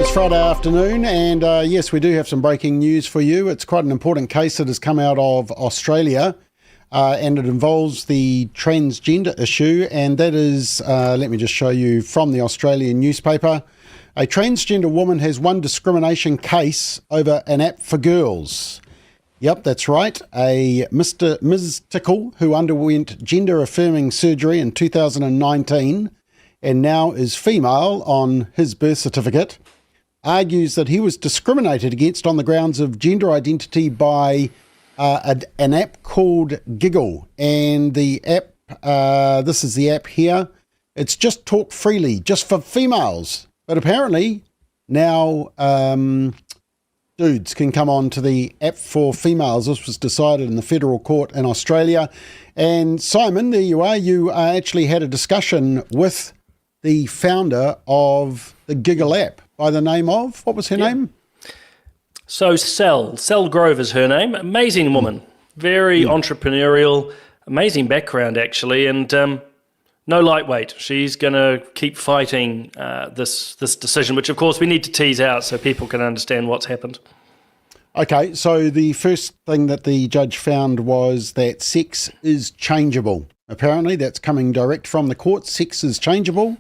It's Friday afternoon, and yes, we do have some breaking news for you. It's quite an important case that has come out of Australia, and it involves the transgender issue, and that is, let me just show you from the Australian newspaper. A transgender woman has won discrimination case over an app for girls. Yep, that's right. Ms. Tickle, who underwent gender-affirming surgery in 2019 and now is female on his birth certificate, argues that he was discriminated against on the grounds of gender identity by an app called Giggle. And the app, this is the app here, it's just talk freely, just for females. But apparently now dudes can come on to the app for females. This was decided in the federal court in Australia. And Simon, there you are. You actually had a discussion with the founder of the Giggle app by the name of, what was her name? So Sel Grove is her name. Amazing woman, very entrepreneurial, amazing background actually, and no lightweight. She's going to keep fighting this decision, which of course we need to tease out so people can understand what's happened. Okay, so the first thing that the judge found was that sex is changeable. Apparently that's coming direct from the court. Sex is changeable.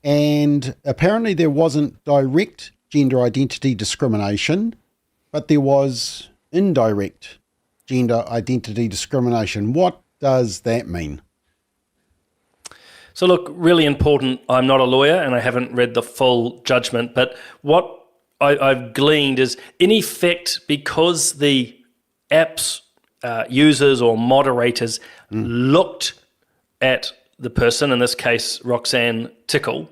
And apparently there wasn't direct gender identity discrimination, but there was indirect gender identity discrimination. What does that mean? So look, really important. I'm not a lawyer and I haven't read the full judgment, but what I've gleaned is, in effect, because the app's users or moderators looked at the person, in this case Roxanne Tickle,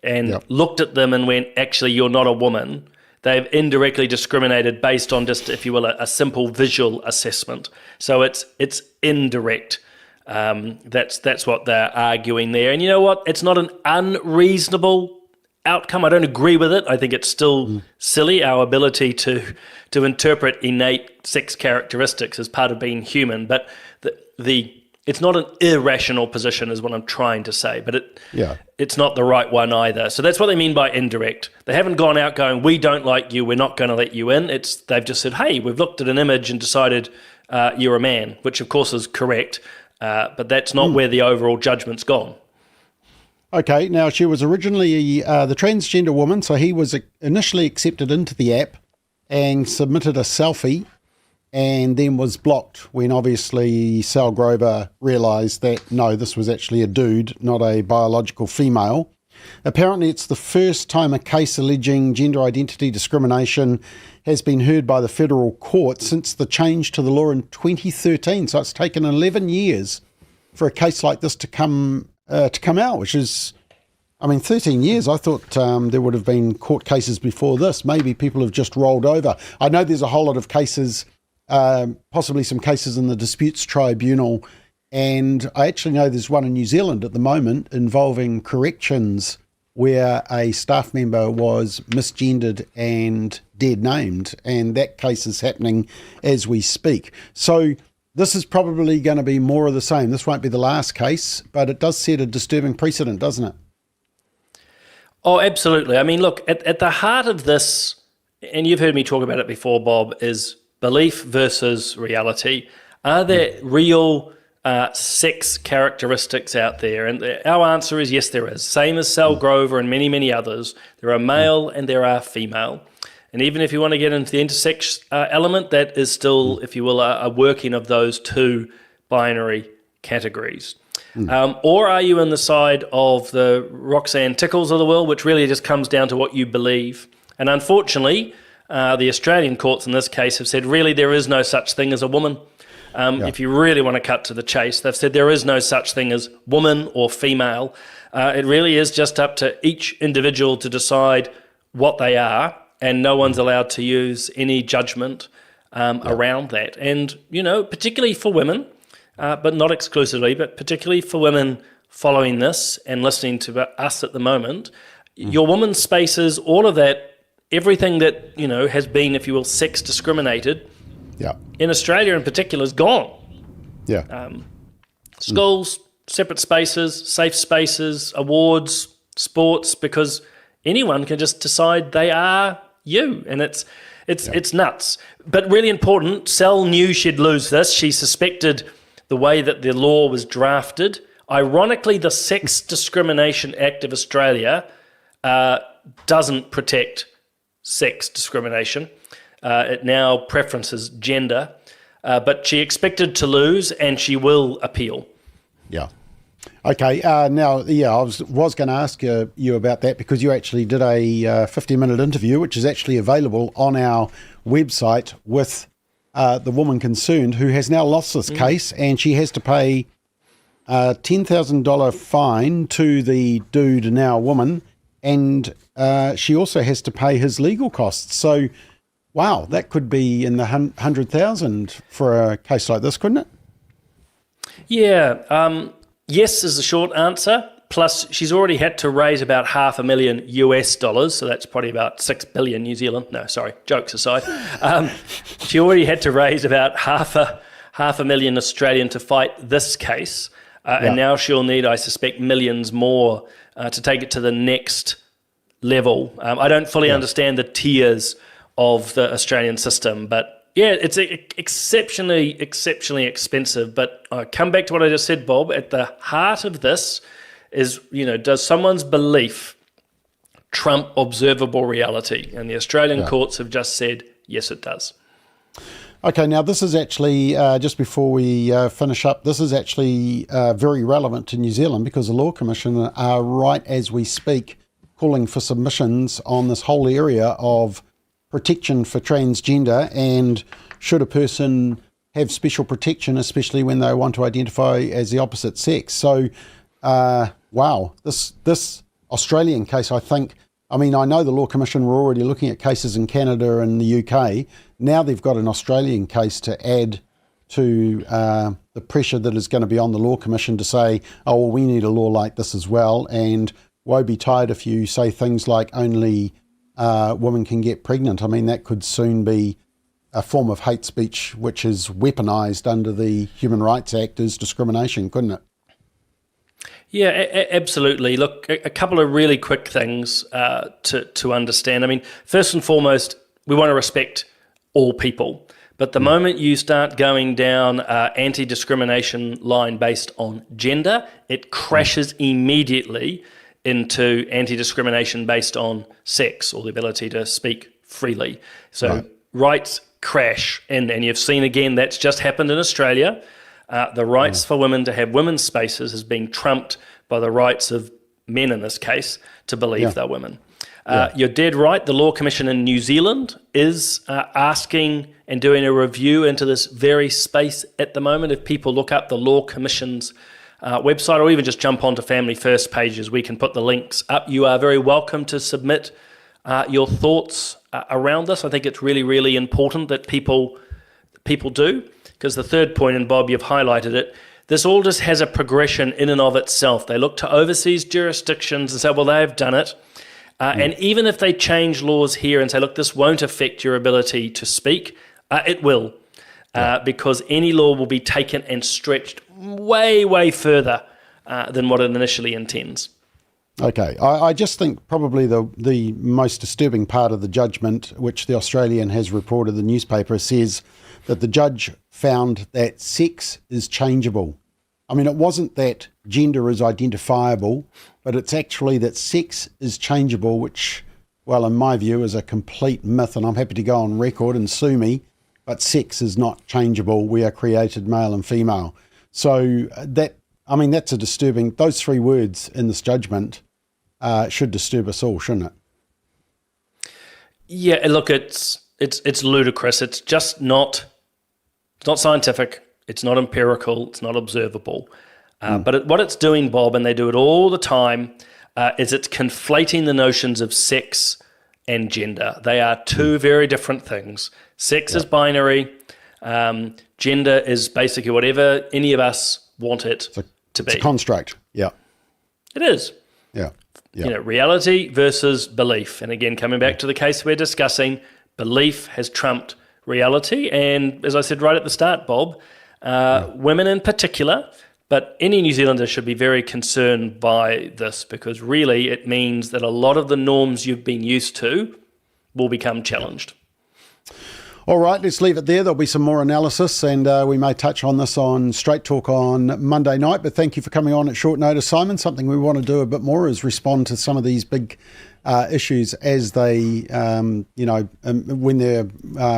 and looked at them and went, actually, you're not a woman, they've indirectly discriminated based on just, if you will, a simple visual assessment. So it's indirect. That's what they're arguing there. And you know what? It's not an unreasonable outcome. I don't agree with it. I think it's still silly, our ability to interpret innate sex characteristics as part of being human. But it's not an irrational position is what I'm trying to say, but it's not the right one either. So that's what they mean by indirect. They haven't gone out going, we don't like you, we're not going to let you in. They've just said, hey, we've looked at an image and decided you're a man, which of course is correct, but that's not where the overall judgment's gone. Okay, now she was originally the transgender woman, so he was initially accepted into the app and submitted a selfie, and then was blocked when obviously Sal Grover realised that, no, this was actually a dude, not a biological female. Apparently it's the first time a case alleging gender identity discrimination has been heard by the federal court since the change to the law in 2013. So it's taken 11 years for a case like this to come out, which is, 13 years. I thought there would have been court cases before this. Maybe people have just rolled over. I know there's a whole lot of cases, possibly some cases in the disputes tribunal, and I actually know there's one in New Zealand at the moment involving corrections where a staff member was misgendered and dead named, and that case is happening as we speak. So this is probably going to be more of the same. This won't be the last case, but it does set a disturbing precedent, doesn't it? Oh, absolutely. I mean, look, at the heart of this, and you've heard me talk about it before, Bob, is belief versus reality. Are there real sex characteristics out there? And our answer is yes, there is. Same as Sal Grover and many, many others. There are male and there are female. And even if you want to get into the intersex element, that is still, if you will, a working of those two binary categories. Or are you in the side of the Roxanne Tickles of the world, which really just comes down to what you believe? And unfortunately, the Australian courts in this case have said, really, there is no such thing as a woman. If you really want to cut to the chase, they've said there is no such thing as woman or female. It really is just up to each individual to decide what they are, and no one's allowed to use any judgment around that. And, particularly for women, but not exclusively, but particularly for women following this and listening to us at the moment, your woman's spaces, all of that, everything that, has been, if you will, sex discriminated, in Australia in particular, is gone. Schools, separate spaces, safe spaces, awards, sports, because anyone can just decide they are you, and it's nuts. But really important, Sel knew she'd lose this. She suspected the way that the law was drafted. Ironically, the Sex Discrimination Act of Australia doesn't protect sex discrimination. It now preferences gender. But she expected to lose, and she will appeal. Yeah. Okay. Now, I was going to ask you about that, because you actually did a 50-minute interview, which is actually available on our website, with the woman concerned, who has now lost this case, and she has to pay a $10,000 fine to the dude, now woman, and she also has to pay his legal costs. So, wow, that could be in the 100,000 for a case like this, couldn't it? Yeah. Yes is the short answer. Plus, she's already had to raise about $500,000 US, so that's probably about 6 billion New Zealand. No, sorry, jokes aside. She already had to raise about half a million Australian to fight this case, and now she'll need, I suspect, millions more to take it to the next level. I don't fully understand the tiers of the Australian system, but yeah, it's exceptionally expensive. But I come back to what I just said, Bob. At the heart of this is, does someone's belief trump observable reality? And the Australian courts have just said, yes, it does. Okay, now this is actually, just before we finish up, this is actually very relevant to New Zealand, because the Law Commission are, right as we speak, calling for submissions on this whole area of protection for transgender, and should a person have special protection, especially when they want to identify as the opposite sex. So, wow, this Australian case, I know the Law Commission were already looking at cases in Canada and the UK. Now they've got an Australian case to add to the pressure that is going to be on the Law Commission to say, oh, well, we need a law like this as well. And woe betide if you say things like only women can get pregnant. I mean, that could soon be a form of hate speech, which is weaponized under the Human Rights Act as discrimination, couldn't it? Yeah, absolutely. Look, a couple of really quick things to understand. I mean, first and foremost, we want to respect all people. But the moment you start going down anti-discrimination line based on gender, it crashes immediately into anti-discrimination based on sex, or the ability to speak freely. So rights crash, and you've seen again that's just happened in Australia. The rights for women to have women's spaces has been trumped by the rights of men in this case to believe they're women. You're dead right. The Law Commission in New Zealand is asking and doing a review into this very space at the moment. If people look up the Law Commission's website, or even just jump onto Family First pages, we can put the links up. You are very welcome to submit your thoughts around this. I think it's really, really important that people do, because the third point, and Bob, you've highlighted it, this all just has a progression in and of itself. They look to overseas jurisdictions and say, well, they've done it. And even if they change laws here and say, look, this won't affect your ability to speak, it will, because any law will be taken and stretched way, way further than what it initially intends. Okay, I just think probably the most disturbing part of the judgment, which the Australian has reported, the newspaper, says that the judge found that sex is changeable. I mean, it wasn't that gender is identifiable, but it's actually that sex is changeable, which, well, in my view, is a complete myth, and I'm happy to go on record and sue me, but sex is not changeable. We are created male and female. So that's a disturbing, those three words in this judgment should disturb us all, shouldn't it? Yeah, look, it's ludicrous. It's just not scientific. It's not empirical. It's not observable. But what it's doing, Bob, and they do it all the time, is it's conflating the notions of sex and gender. They are two very different things. Sex is binary. Gender is basically whatever any of us want it to be. It's a construct. Yeah. It is. Yeah. Reality versus belief. And again, coming back to the case we're discussing, belief has trumped reality. And as I said right at the start, Bob, women in particular But any New Zealander should be very concerned by this, because really it means that a lot of the norms you've been used to will become challenged. All right, let's leave it there. There'll be some more analysis, and we may touch on this on Straight Talk on Monday night. But thank you for coming on at short notice, Simon. Something we want to do a bit more is respond to some of these big issues as they, when they're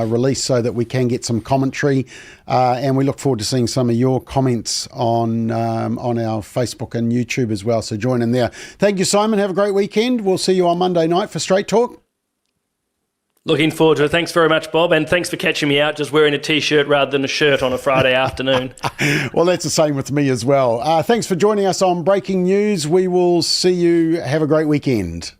released, so that we can get some commentary. And we look forward to seeing some of your comments on our Facebook and YouTube as well. So join in there. Thank you, Simon. Have a great weekend. We'll see you on Monday night for Straight Talk. Looking forward to it. Thanks very much, Bob. And thanks for catching me out just wearing a T-shirt rather than a shirt on a Friday afternoon. Well, that's the same with me as well. Thanks for joining us on Breaking News. We will see you. Have a great weekend.